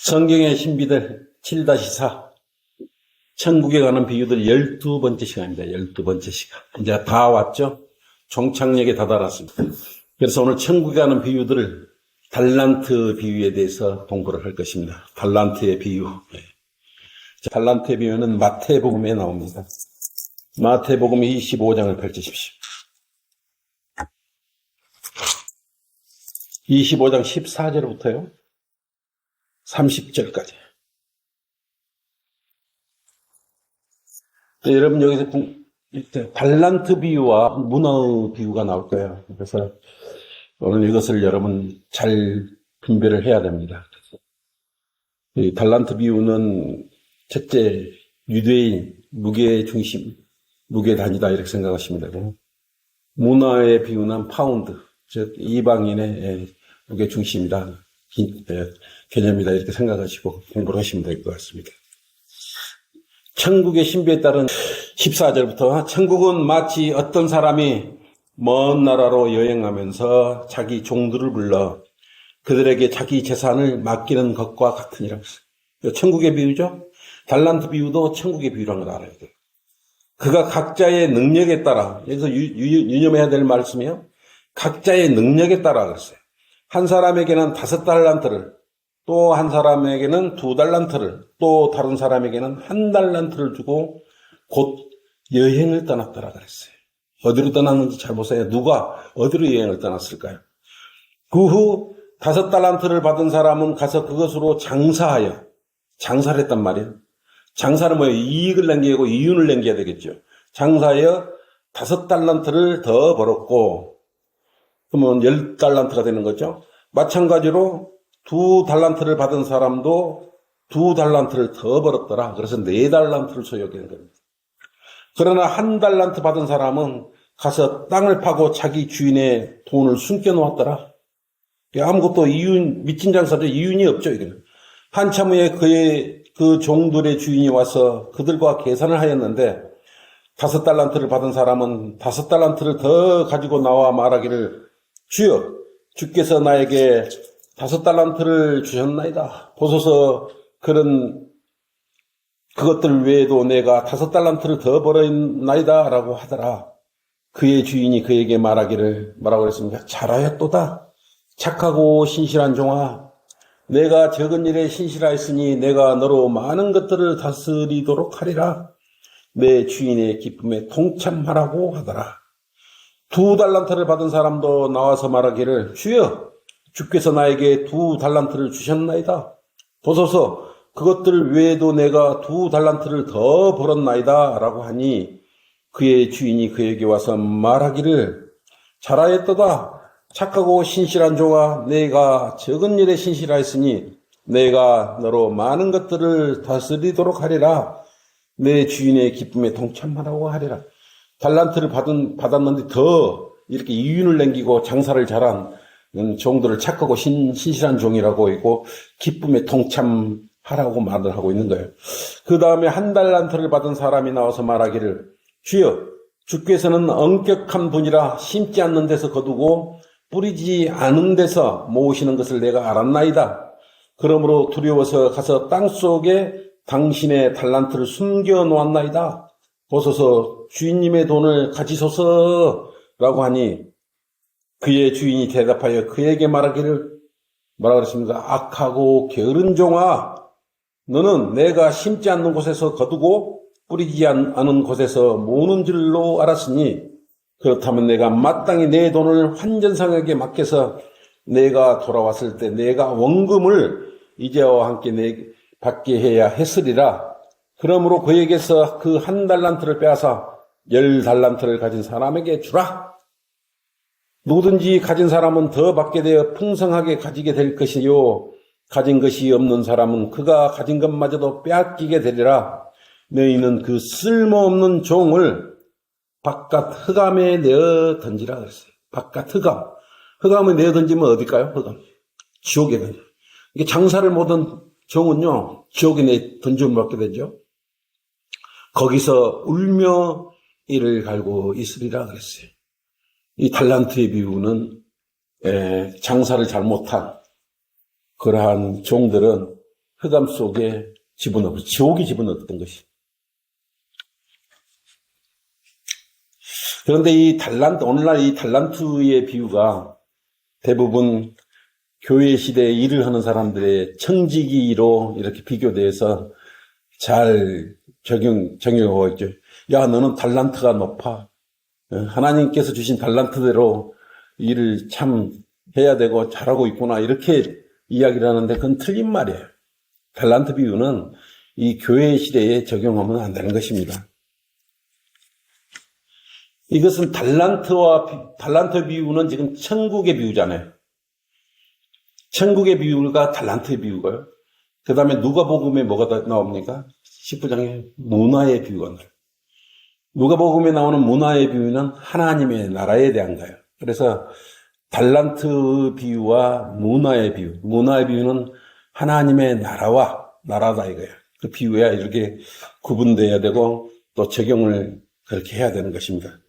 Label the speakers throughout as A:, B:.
A: 성경의 신비들 7-4 천국에 가는 비유들 12번째 시간입니다. 12번째 시간. 이제 다 왔죠? 종착역에 다다랐습니다. 그래서 오늘 천국에 가는 비유들을 달란트 비유에 대해서 공부를 할 것입니다. 달란트의 비유. 달란트의 비유는 마태복음에 나옵니다. 마태복음 25장을 펼치십시오. 25장 14절부터요. 30절까지. 여러분 여기서 달란트 비유와 문어의 비유가 나올 거예요. 그래서 오늘 이것을 여러분 잘 분별을 해야 됩니다. 이 달란트 비유는 첫째 유대인 무게 중심, 무게 단위다 이렇게 생각하시면 되고, 문어의 비유는 파운드, 즉 이방인의 무게 중심이다. 개념이다 이렇게 생각하시고 공부를 하시면 될 것 같습니다. 천국의 신비에 따른 14절부터 천국은 마치 어떤 사람이 먼 나라로 여행하면서 자기 종들을 불러 그들에게 자기 재산을 맡기는 것과 같으니라. 천국의 비유죠. 달란트 비유도 천국의 비유라는 걸 알아야 돼요. 그가 각자의 능력에 따라, 여기서 유념해야 될 말씀이요, 각자의 능력에 따라 그랬어요. 한 사람에게는 5달란트를, 또 한 사람에게는 2달란트를, 또 다른 사람에게는 1달란트를 주고 곧 여행을 떠났더라 그랬어요. 어디로 떠났는지 잘 보세요. 누가 어디로 여행을 떠났을까요? 그 후 5달란트를 받은 사람은 가서 그것으로 장사하여, 장사를 했단 말이에요. 장사는 뭐예요? 이익을 남기고 이윤을 남겨야 되겠죠. 장사하여 5달란트를 더 벌었고, 그러면 10달란트가 되는 거죠. 마찬가지로 2달란트를 받은 사람도 2달란트를 더 벌었더라. 그래서 4달란트를 소유하게 된 겁니다. 그러나 1달란트 받은 사람은 가서 땅을 파고 자기 주인의 돈을 숨겨 놓았더라. 아무것도 이윤, 미친 장사도 이윤이 없죠, 이거는. 한참 후에 그 종들의 주인이 와서 그들과 계산을 하였는데 5달란트를 받은 사람은 5달란트를 더 가지고 나와 말하기를, 주여, 주께서 나에게 5달란트를 주셨나이다. 보소서 그것들 외에도 내가 5달란트를 더 벌었나이다 라고 하더라. 그의 주인이 그에게 뭐라고 그랬습니까? 잘하였도다. 착하고 신실한 종아, 내가 적은 일에 신실하였으니 내가 너로 많은 것들을 다스리도록 하리라. 내 주인의 기쁨에 동참하라고 하더라. 2달란트를 받은 사람도 나와서 말하기를, 주여, 주께서 나에게 2달란트를 주셨나이다. 보소서, 그것들 외에도 내가 2달란트를 더 벌었나이다 라고 하니, 그의 주인이 그에게 와서 말하기를, 잘하였도다. 착하고 신실한 종아, 내가 적은 일에 신실하였으니 내가 너로 많은 것들을 다스리도록 하리라. 내 주인의 기쁨에 동참하라고 하리라. 달란트를 받았는데 더 이렇게 이윤을 남기고 장사를 잘한 종들을 착하고 신실한 종이라고 하고 기쁨에 동참하라고 말을 하고 있는 거예요. 그 다음에 1달란트를 받은 사람이 나와서 말하기를, 주여, 주께서는 엄격한 분이라 심지 않는 데서 거두고 뿌리지 않은 데서 모으시는 것을 내가 알았나이다. 그러므로 두려워서 가서 땅속에 당신의 달란트를 숨겨 놓았나이다. 보소서, 주인님의 돈을 가지소서라고 하니, 그의 주인이 대답하여 그에게 말하기를, 뭐라고 그랬습니까? 악하고 게으른 종아, 너는 내가 심지 않는 곳에서 거두고 뿌리지 않은 곳에서 모으는 줄로 알았으니, 그렇다면 내가 마땅히 내 돈을 환전상에게 맡겨서 내가 돌아왔을 때 내가 원금을 이제와 함께 받게 해야 했으리라. 그러므로 그에게서 그 1달란트를 빼앗아 10달란트를 가진 사람에게 주라. 누구든지 가진 사람은 더 받게 되어 풍성하게 가지게 될 것이요, 가진 것이 없는 사람은 그가 가진 것마저도 빼앗기게 되리라. 너희는 그 쓸모없는 종을 바깥 흑암에 내어 던지라 그랬어요. 바깥 흑암에 내어 던지면 어딜까요? 흑암. 지옥에 던져. 이게 장사를 못한 종은요, 지옥에 내 던지면 받게 되죠. 거기서 울며 이를 갈고 있으리라 그랬어요. 이 달란트의 비유는 장사를 잘못한 그러한 종들은 흑암 속에 집어넣고 지옥이 집어넣었던 것이. 그런데 오늘날 이 달란트의 비유가 대부분 교회 시대에 일을 하는 사람들의 청지기로 이렇게 비교돼서 잘 적용하고 있죠. 야, 너는 달란트가 높아. 하나님께서 주신 달란트대로 일을 참 해야 되고 잘하고 있구나. 이렇게 이야기를 하는데 그건 틀린 말이에요. 달란트 비유는 이 교회 시대에 적용하면 안 되는 것입니다. 이것은 달란트 비유는 지금 천국의 비유잖아요. 천국의 비유가 달란트의 비유고요. 그 다음에 누가복음에 뭐가 나옵니까? 19장에 문화의 비유가 나와요. 누가복음에 나오는 문화의 비유는 하나님의 나라에 대한 거예요. 그래서 달란트 비유와 문화의 비유는 하나님의 나라다 이거예요. 그 비유야 이렇게 구분돼야 되고 또 적용을 그렇게 해야 되는 것입니다.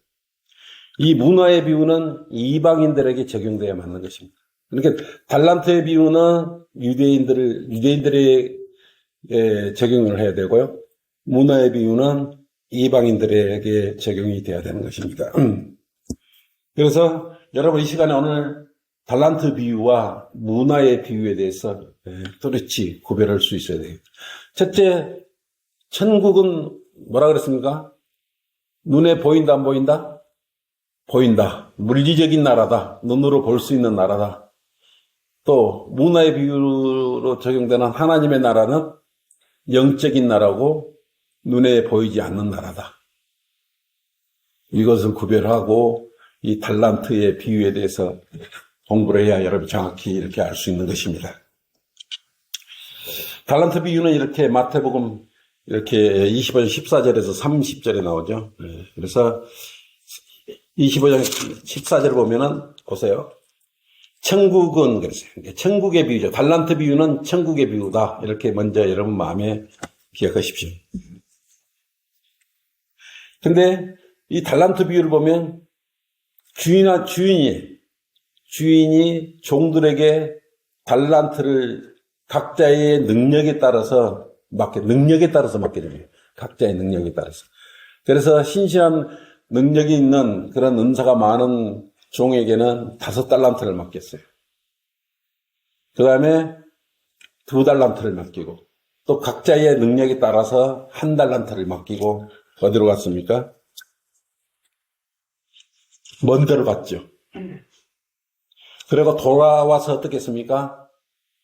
A: 이 문화의 비유는 이방인들에게 적용돼야 맞는 것입니다. 그러니까 달란트의 비유는 유대인들의 적용을 해야 되고요. 문화의 비유는 이방인들에게 적용이 돼야 되는 것입니다. 그래서 여러분 이 시간에 오늘 달란트 비유와 문화의 비유에 대해서 또렷이 구별할 수 있어야 돼요. 첫째, 천국은 뭐라 그랬습니까? 눈에 보인다, 안 보인다? 보인다. 물리적인 나라다. 눈으로 볼 수 있는 나라다. 또 문화의 비유로 적용되는 하나님의 나라는 영적인 나라고 눈에 보이지 않는 나라다. 이것을 구별하고 이 달란트의 비유에 대해서 공부를 해야 여러분이 정확히 이렇게 알 수 있는 것입니다. 달란트 비유는 이렇게 마태복음 이렇게 25장 14절에서 30절에 나오죠. 그래서 25장 14절을 보면은 보세요. 천국은 그랬어요. 천국의 비유죠. 달란트 비유는 천국의 비유다. 이렇게 먼저 여러분 마음에 기억하십시오. 근데 이 달란트 비유를 보면 주인이 종들에게 달란트를 각자의 능력에 따라서 맡게 됩니다. 각자의 능력에 따라서. 그래서 신실한 능력이 있는 그런 은사가 많은 종에게는 5달란트를 맡겼어요. 그 다음에 2달란트를 맡기고 또 각자의 능력에 따라서 1달란트를 맡기고 어디로 갔습니까? 먼 데로 갔죠. 그리고 돌아와서 어떻게 했습니까?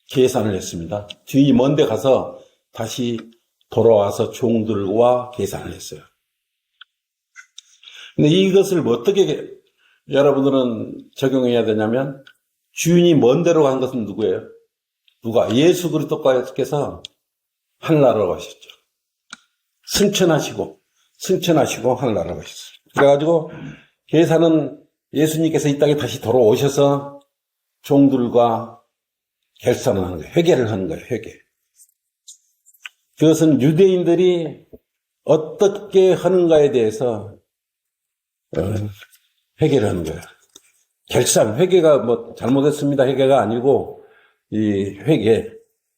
A: 계산을 했습니다. 주인이 먼 데 가서 다시 돌아와서 종들과 계산을 했어요. 근데 이것을 어떻게 여러분들은 적용해야 되냐면 주인이 먼 데로 간 것은 누구예요? 누가? 예수 그리스도께서 하늘나라로 가셨죠. 승천하시고 하늘나라로 가셨어요. 그래가지고 계산은 예수님께서 이 땅에 다시 돌아오셔서 종들과 결산을 하는 거예요. 회개를 하는 거예요. 회개. 그것은 유대인들이 어떻게 하는가에 대해서 회개를 하는 거예요. 회개가 뭐 잘못했습니다. 회개가 아니고 이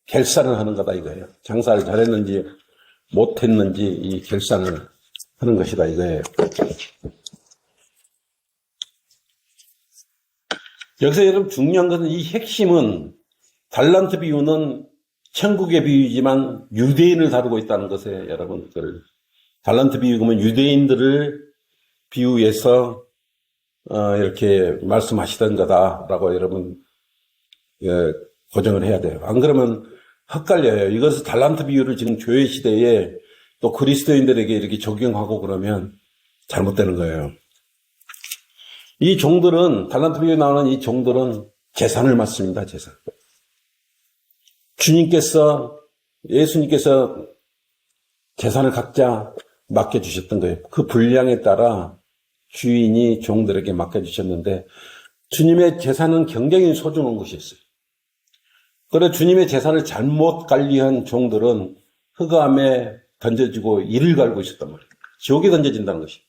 A: 결산을 하는 거다 이거예요. 장사를 잘했는지 못했는지 이 결산을 하는 것이다 이거예요. 여기서 여러분 중요한 것은 이 핵심은 달란트 비유는 천국의 비유지만 유대인을 다루고 있다는 것에 여러분 달란트 비유면 유대인들을 비유해서 이렇게 말씀하시던 거다라고 여러분 고정을 해야 돼요. 안 그러면 헷갈려요. 이것을 달란트 비유를 지금 교회 시대에 또 그리스도인들에게 이렇게 적용하고 그러면 잘못되는 거예요. 이 종들은 달란트 비유에 나오는 이 종들은 재산을 맡습니다. 재산. 예수님께서 재산을 각자 맡겨주셨던 거예요. 그 분량에 따라 주인이 종들에게 맡겨주셨는데 주님의 재산은 굉장히 소중한 것이었어요. 그래서 주님의 재산을 잘못 관리한 종들은 흑암에 던져지고 이를 갈고 있었단 말이에요. 지옥에 던져진다는 것이.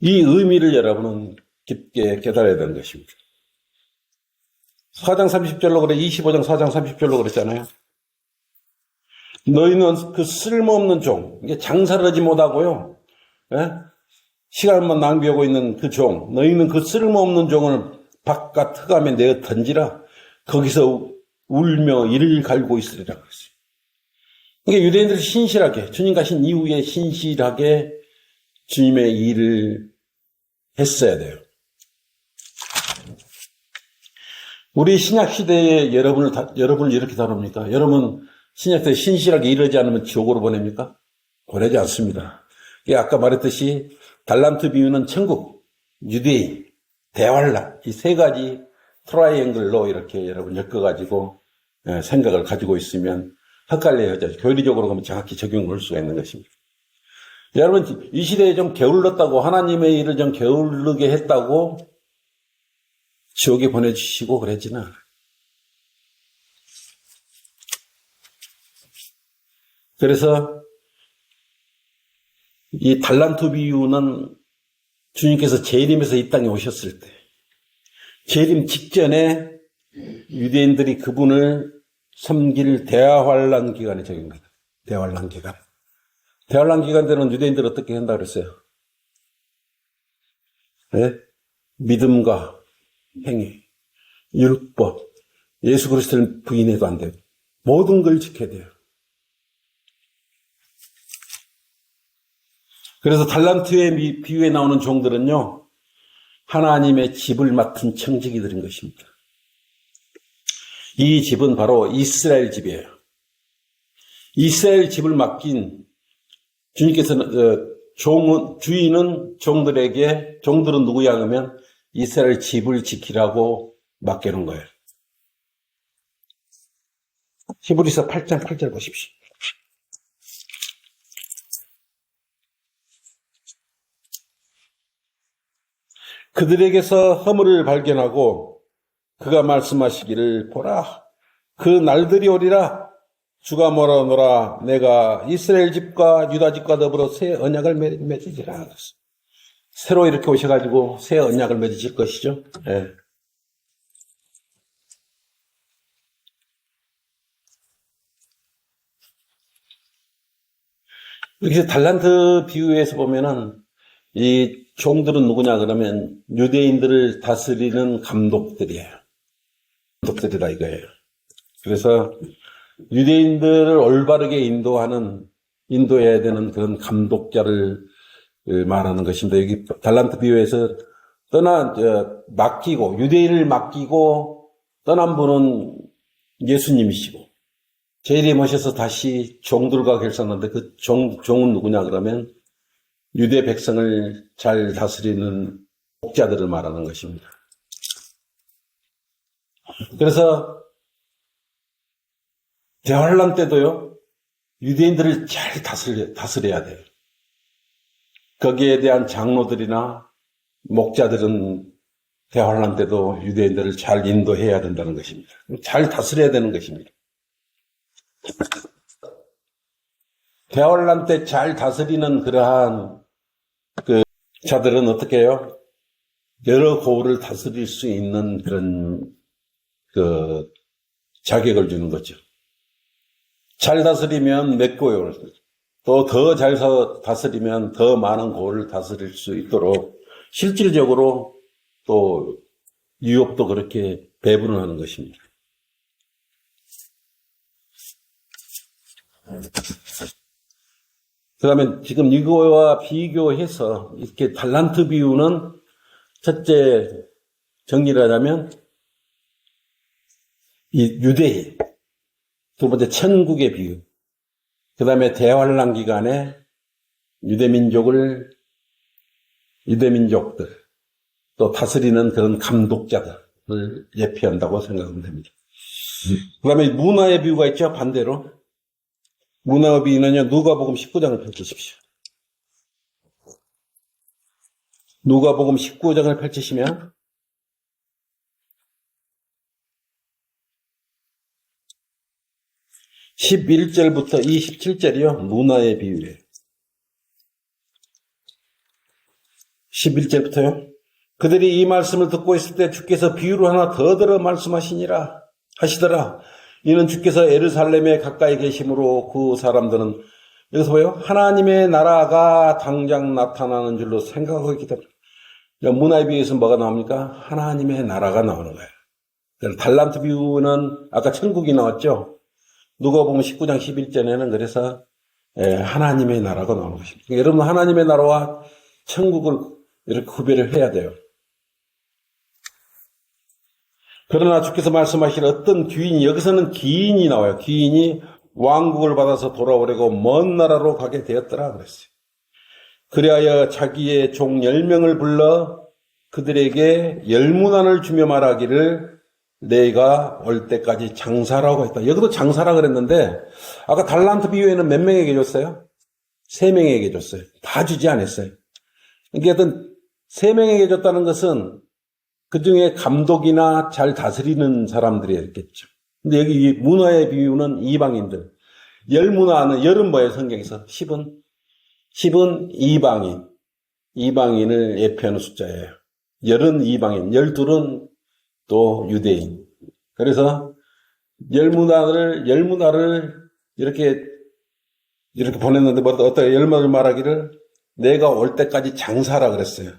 A: 이 의미를 여러분은 깊게 깨달아야 되는 것입니다. 4장 30절로 그래. 25장 4장 30절로 그랬잖아요. 너희는 그 쓸모없는 종, 이게 장사를 하지 못하고요. 예? 시간만 낭비하고 있는 그 종, 너희는 그 쓸모없는 종을 바깥 흑암에 내어 던지라. 거기서 울며 이를 갈고 있으리라 그랬어요. 그러니까 유대인들이 신실하게, 주님 가신 이후에 신실하게 주님의 일을 했어야 돼요. 우리 신약시대에 여러분을 이렇게 다룹니까? 여러분, 신약시대에 신실하게 일하지 않으면 지옥으로 보냅니까? 보내지 않습니다. 아까 말했듯이, 달란트 비유는 천국, 유대인, 대환란, 이 세 가지 트라이앵글로 이렇게 여러분 엮어가지고 생각을 가지고 있으면 헷갈려요. 교리적으로 그러면 정확히 적용을 할 수가 있는 것입니다. 여러분, 이 시대에 좀 게을렀다고, 하나님의 일을 좀 게으르게 했다고 지옥에 보내주시고 그러지는 않아요. 그래서 이 달란트 비유는 주님께서 재림해서 이 땅에 오셨을 때, 재림 직전에 유대인들이 그분을 섬길 대환란 기간에 적용합니다. 대환란 기간. 대환란 기간 때는 유대인들 어떻게 한다 그랬어요? 네? 믿음과 행위, 율법, 예수 그리스도를 부인해도 안 되고 모든 걸 지켜야 돼요. 그래서 달란트의 비유에 나오는 종들은요, 하나님의 집을 맡은 청지기들인 것입니다. 이 집은 바로 이스라엘 집이에요. 이스라엘 집을 맡긴 주님께서는 주인은 종들은 누구야 하면 이스라엘 집을 지키라고 맡겨놓은 거예요. 히브리서 8장 8절 보십시오. 그들에게서 허물을 발견하고 그가 말씀하시기를 보라, 그 날들이 오리라. 주가 뭐라노라, 내가 이스라엘 집과 유다 집과 더불어 새 언약을 맺으리라. 새로 이렇게 오셔가지고 새 언약을 맺으실 것이죠. 네. 여기서 달란트 비유에서 보면은 이 종들은 누구냐 그러면 유대인들을 다스리는 감독들이에요. 감독들이다 이거예요. 그래서 유대인들을 올바르게 인도해야 되는 그런 감독자를 말하는 것입니다. 여기 달란트 비유에서 유대인을 맡기고 떠난 분은 예수님이시고, 재림하셔서 다시 종들과 결산하는데 그 종은 누구냐 그러면 유대 백성을 잘 다스리는 목자들을 말하는 것입니다. 그래서 대환란 때도요, 유대인들을 잘 다스려야 돼요. 거기에 대한 장로들이나 목자들은 대환란 때도 유대인들을 잘 인도해야 된다는 것입니다. 잘 다스려야 되는 것입니다. 대환란 때 잘 다스리는 그러한 자들은 어떻게 해요? 여러 고을을 다스릴 수 있는 그런 자격을 주는 거죠. 잘 다스리면 몇 고을, 또 더 잘 다스리면 더 많은 고을을 다스릴 수 있도록 실질적으로 또 유업도 그렇게 배분을 하는 것입니다. 그 다음에 지금 이거와 비교해서 이렇게 달란트 비유는 첫째 정리를 하자면 이 유대인, 두 번째 천국의 비유, 그 다음에 대환란 기간에 유대민족들 또 다스리는 그런 감독자들을 예표한다고 생각하면 됩니다. 그 다음에 문화의 비유가 있죠. 반대로 문화의 비유는요, 누가복음 19장을 펼치십시오. 누가복음 19장을 펼치시면 11절부터 27절이요. 문화의 비유예요. 11절부터요. 그들이 이 말씀을 듣고 있을 때 주께서 비유를 하나 더 들어 하시더라. 이는 주께서 예루살렘에 가까이 계심으로 그 사람들은 여기서 뭐예요? 하나님의 나라가 당장 나타나는 줄로 생각하고 기다려. 문화의 비유에서 뭐가 나옵니까? 하나님의 나라가 나오는 거예요. 달란트 비유는 아까 천국이 나왔죠? 누가복음 19장 11절에는 그래서 하나님의 나라가 나오는 것입니다. 여러분 하나님의 나라와 천국을 이렇게 구별을 해야 돼요. 그러나 주께서 말씀하신 어떤 귀인이, 여기서는 귀인이 나와요. 귀인이 왕국을 받아서 돌아오려고 먼 나라로 가게 되었더라 그랬어요. 그리하여 자기의 종 10명을 불러 그들에게 열문안을 주며 말하기를 내가 올 때까지 장사라고 했다. 여기도 장사라 그랬는데 아까 달란트 비유에는 몇 명에게 줬어요? 3명에게 줬어요. 다 주지 않았어요. 그러니까 어떤 3명에게 줬다는 것은 그 중에 감독이나 잘 다스리는 사람들이었겠죠. 근데 여기 이 문화의 비유는 이방인들. 열문화는 열은 뭐예요? 성경에서 10은 이방인. 이방인을 예표하는 숫자예요. 열은 이방인, 12은 또 유대인. 그래서 열문화를 이렇게 보냈는데 어떻게 열문화를 말하기를 내가 올 때까지 장사라 그랬어요.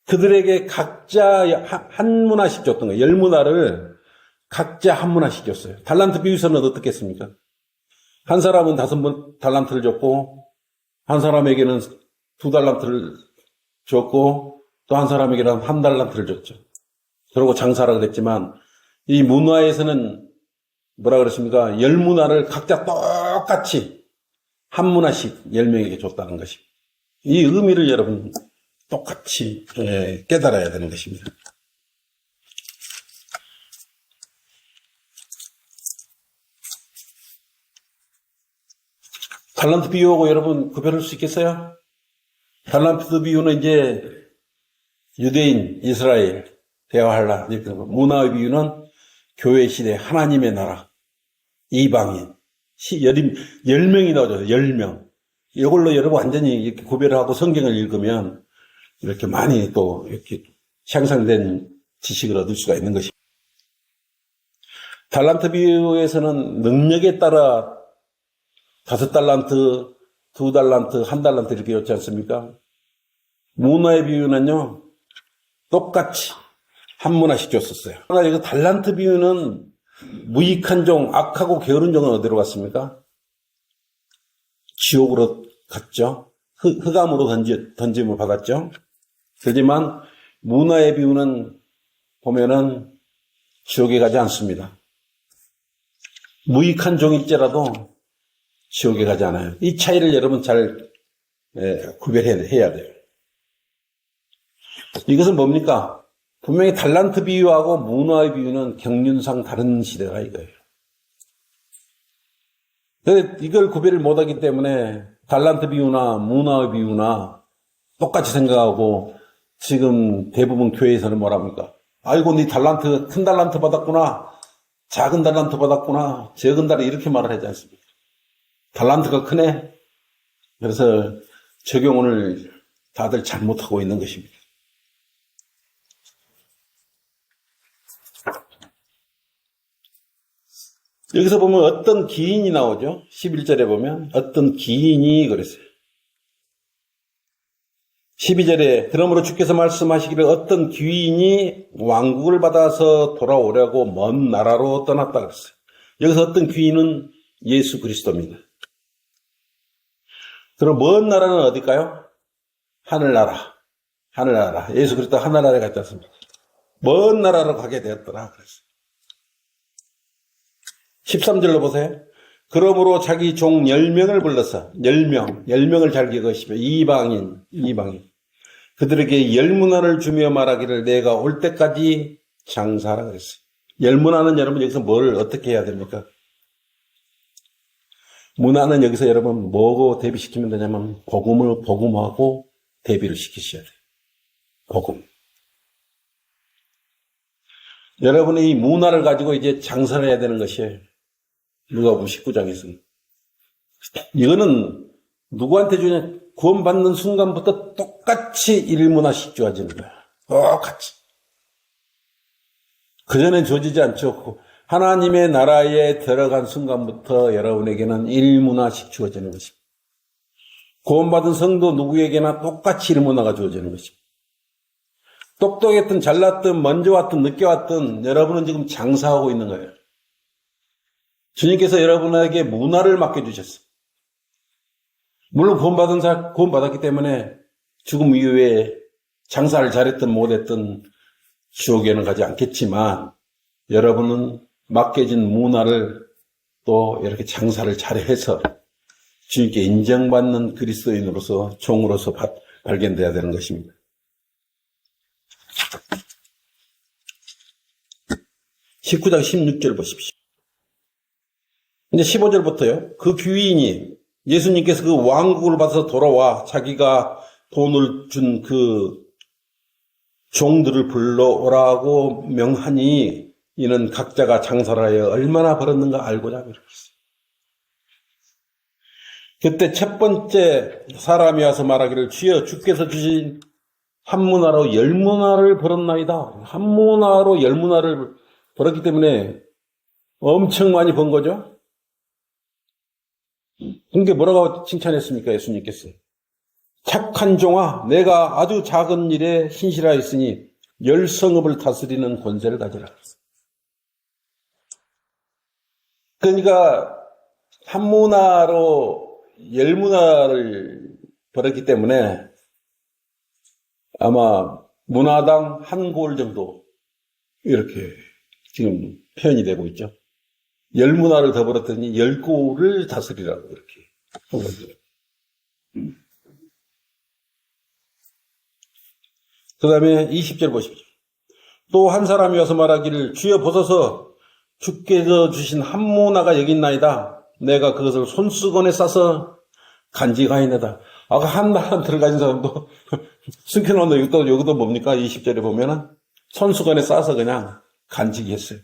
A: 그들에게 각자 한 문화씩 줬던 거예요. 열문화를 각자 한 문화씩 줬어요. 달란트 비유에서는 어떻게 했습니까? 한 사람은 5달란트를 줬고 한 사람에게는 2달란트를 줬고 또 한 사람에게는 1달란트를 줬죠. 그러고 장사라 그랬지만 이 문화에서는 뭐라 그랬습니까? 열문화를 각자 똑같이 한 문화씩 10명에게 줬다는 것입니다. 이 의미를 여러분 똑같이 깨달아야 되는 것입니다. 달란트 비유하고 여러분 구별할 수 있겠어요? 달란트 비유는 이제 유대인, 이스라엘 대화하려. 문화의 비유는 교회 시대 하나님의 나라, 이방인, 10명이 나오죠. 10명. 이걸로 여러분 완전히 이렇게 구별을 하고 성경을 읽으면 이렇게 많이 또 이렇게 향상된 지식을 얻을 수가 있는 것입니다. 달란트 비유에서는 능력에 따라 5달란트, 2달란트, 1달란트 이렇게 줬지 않습니까? 문화의 비유는요, 똑같이 한 문화씩 줬었어요. 그러나 이거 달란트 비유는 무익한 종, 악하고 게으른 종은 어디로 갔습니까? 지옥으로 갔죠. 흑암으로 던짐을 받았죠. 그렇지만 문화의 비유는 보면은 지옥에 가지 않습니다. 무익한 종일지라도 지옥에 가지 않아요. 이 차이를 여러분 잘 구별해야 돼요. 이것은 뭡니까? 분명히 달란트 비유하고 문화의 비유는 경륜상 다른 시대가 이거예요. 이걸 구별을 못하기 때문에 달란트 비유나 문화의 비유나 똑같이 생각하고 지금 대부분 교회에서는 뭐랍니까? 아이고 네 달란트 큰 달란트 받았구나, 작은 달란트 받았구나, 적은 달란트 이렇게 말을 하지 않습니까? 달란트가 크네. 그래서 적용을 다들 잘못하고 있는 것입니다. 여기서 보면 어떤 기인이 나오죠. 11절에 보면 어떤 기인이 그랬어요. 12절에 그러므로 주께서 말씀하시기를 어떤 귀인이 왕국을 받아서 돌아오려고 먼 나라로 떠났다 그랬어요. 여기서 어떤 귀인은 예수 그리스도입니다. 그럼 먼 나라는 어딜까요? 하늘나라. 하늘나라. 예수 그리스도 하늘나라에 갔지 않습니까? 먼 나라로 가게 되었더라 그랬어요. 13절로 보세요. 그러므로 자기 종 10명을 불러서 10명을 잘 기억하십시오. 이방인. 그들에게 열문화를 주며 말하기를 내가 올 때까지 장사하라 그랬어요. 열문화는 여러분 여기서 뭘 어떻게 해야 됩니까? 문화는 여기서 여러분 뭐고 대비시키면 되냐면 복음하고 대비를 시키셔야 돼요. 복음. 여러분이 이 문화를 가지고 이제 장사를 해야 되는 것이에요. 누가복음 19장에서는. 이거는 누구한테 주냐? 구원받는 순간부터 똑같이 일문화씩 주어지는 거야. 똑같이. 그전엔 주어지지 않죠. 하나님의 나라에 들어간 순간부터 여러분에게는 일문화씩 주어지는 것입니다. 구원받은 성도 누구에게나 똑같이 일문화가 주어지는 것입니다. 똑똑했든 잘났든 먼저 왔든 늦게 왔든 여러분은 지금 장사하고 있는 거예요. 주님께서 여러분에게 문화를 맡겨주셨어요. 물론 구원받았기 때문에 죽음 이후에 장사를 잘했든 못했든 지옥에는 가지 않겠지만 여러분은 맡겨진 문화를 또 이렇게 장사를 잘해서 주님께 인정받는 그리스도인으로서 종으로서 발견돼야 되는 것입니다. 19장 16절 보십시오. 이제 15절부터요. 그 귀인이 예수님께서 그 왕국을 받아서 돌아와 자기가 돈을 준 그 종들을 불러오라고 명하니 이는 각자가 장사를 하여 얼마나 벌었는가 알고자 이렇게 했어요. 그때 첫 번째 사람이 와서 말하기를 주여 주께서 주신 한 문화로 열 문화를 벌었나이다. 한 문화로 열 문화를 벌었기 때문에 엄청 많이 번 거죠. 그게 뭐라고 칭찬했습니까? 예수님께서. 착한 종아, 내가 아주 작은 일에 신실하였으니 열 성읍을 다스리는 권세를 가지라. 그러니까 한 문화로 열 문화를 벌었기 때문에 아마 문화당 한 골 정도 이렇게 지금 표현이 되고 있죠. 열 문화를 더 벌었더니 열 골을 다스리라고 이렇게 한 거죠. 그 다음에 20절 보십시오. 또 한 사람이 와서 말하기를 주여 보소서 주께서 주신 한 문화가 여기 있나이다. 내가 그것을 손수건에 싸서 간직하이네다. 아까 한 나라 들어가신 사람도 승켜놓은 여기도 뭡니까? 20절에 보면은 손수건에 싸서 그냥 간직했어요.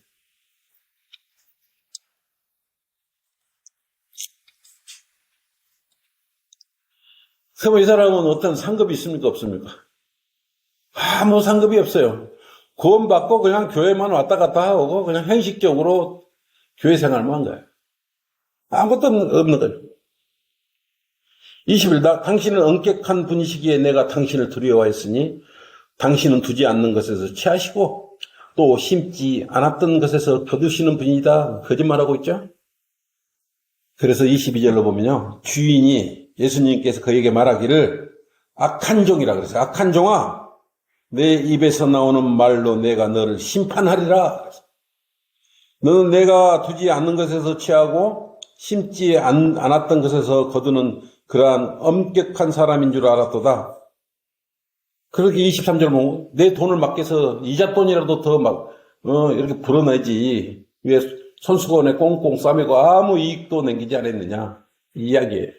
A: 그럼 이 사람은 어떤 상급이 있습니까? 없습니까? 아무 상급이 없어요. 구원받고 그냥 교회만 왔다 갔다 하고 그냥 형식적으로 교회 생활만 한 거예요. 아무것도 없는 거예요. 20일 당신은 엄격한 분이시기에 내가 당신을 두려워했으니 당신은 두지 않는 것에서 취하시고 또 심지 않았던 것에서 거두시는 분이다. 거짓말하고 있죠. 그래서 22절로 보면요. 주인이 예수님께서 그에게 말하기를 악한 종이라 그랬어요. 악한 종아 내 입에서 나오는 말로 내가 너를 심판하리라. 너는 내가 두지 않는 것에서 취하고 심지 않았던 것에서 거두는 그러한 엄격한 사람인 줄 알았도다. 그렇게 23절 보면 내 돈을 맡겨서 이잣돈이라도 더 이렇게 불어내지. 왜 손수건에 꽁꽁 싸매고 아무 이익도 남기지 않았느냐. 이 이야기예요.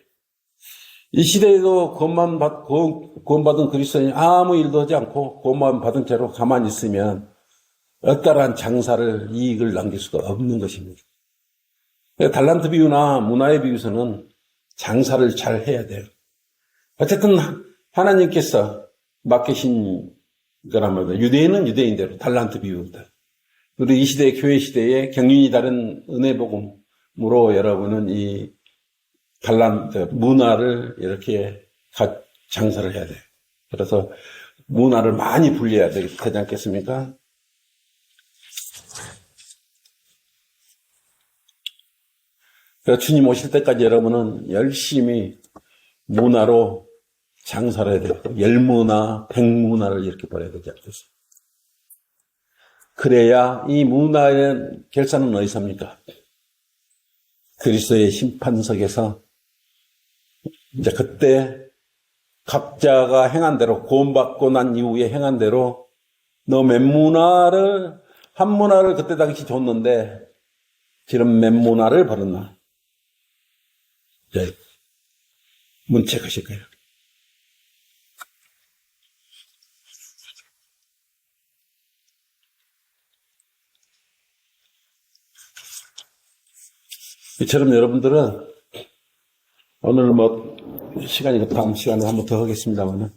A: 이 시대에도 구원받은 그리스도인이 아무 일도 하지 않고 구원만 받은 채로 가만히 있으면 어떠한 장사를 이익을 남길 수가 없는 것입니다. 달란트 비유나 문화의 비유에서는 장사를 잘 해야 돼요. 어쨌든 하나님께서 맡기신 거란 말이에요. 유대인은 유대인대로 달란트 비유다. 그리고 이 시대 교회 시대에 경륜이 다른 은혜 복음으로 여러분은 이 달란트 문화를 이렇게 장사를 해야 돼요. 그래서 문화를 많이 불려야 되지 않겠습니까? 그래서 주님 오실 때까지 여러분은 열심히 문화로 장사를 해야 돼요. 열문화, 백문화를 이렇게 벌여야 되지 않겠어요? 그래야 이 문화의 결산은 어디서입니까? 그리스도의 심판석에서 이제 그때 각자가 행한 대로 구원받고 난 이후에 행한 대로 너 몇 문화를 한 문화를 그때 당시 줬는데 지금 몇 문화를 벌었나? 이제 문책하실 거예요. 이처럼 여러분들은 오늘 시간이 다음 시간에 한번 더 하겠습니다만은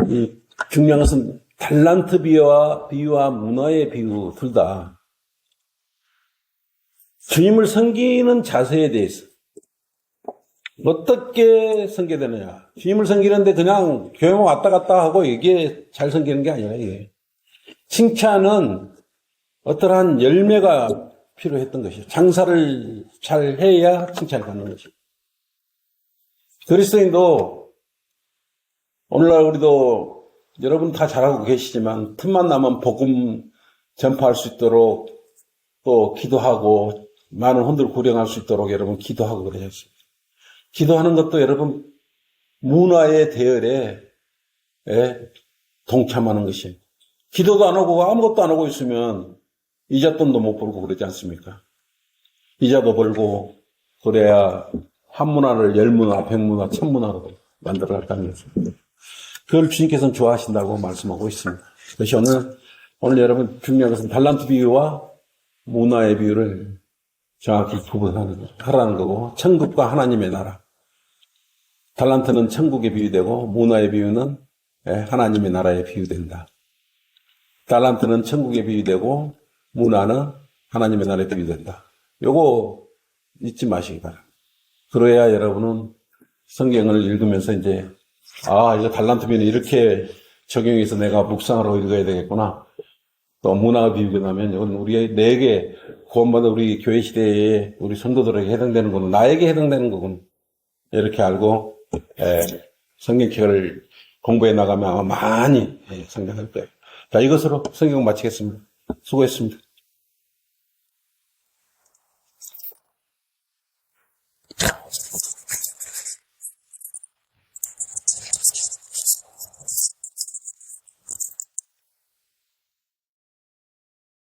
A: 이 중요한 것은 달란트 비유와 문화의 비유 둘 다 주님을 섬기는 자세에 대해서 어떻게 섬겨야 되느냐. 주님을 섬기는데 그냥 교회 왔다 갔다 하고 이게 잘 섬기는 게 아니라 이게. 칭찬은 어떠한 열매가 필요했던 것이죠. 장사를 잘 해야 칭찬을 받는 것이죠. 그리스도인도 오늘날 우리도 여러분 다 잘하고 계시지만 틈만 나면 복음 전파할 수 있도록 또 기도하고 많은 혼들 구령할 수 있도록 여러분 기도하고 그러셨습니다. 기도하는 것도 여러분 문화의 대열에 동참하는 것이에요. 기도도 안 하고 아무것도 안 하고 있으면 이잣돈도 못 벌고 그러지 않습니까? 이자도 벌고 그래야 한 문화를 10문화, 100문화, 1000문화로 만들어 갈다는 것입니다. 그걸 주님께서는 좋아하신다고 말씀하고 있습니다. 그래서 오늘 여러분 중요한 것은 달란트 비유와 문화의 비유를 정확히 구분하라는 거고, 천국과 하나님의 나라. 달란트는 천국에 비유되고 문화의 비유는 하나님의 나라에 비유된다. 달란트는 천국에 비유되고 문화는 하나님의 나라에 비유된다. 요거 잊지 마시기 바랍니다. 그래야 여러분은 성경을 읽으면서 이제 이거 달란트 비유는 이렇게 적용해서 내가 묵상하러 읽어야 되겠구나. 또 문화가 비유가 나면 이건 우리의 내게 구원받은 우리 교회 시대에 우리 성도들에게 해당되는 거는 나에게 해당되는 거군. 이렇게 알고 성경책을 공부해 나가면 아마 많이 성장할 거예요. 자, 이것으로 성경 마치겠습니다. 수고했습니다.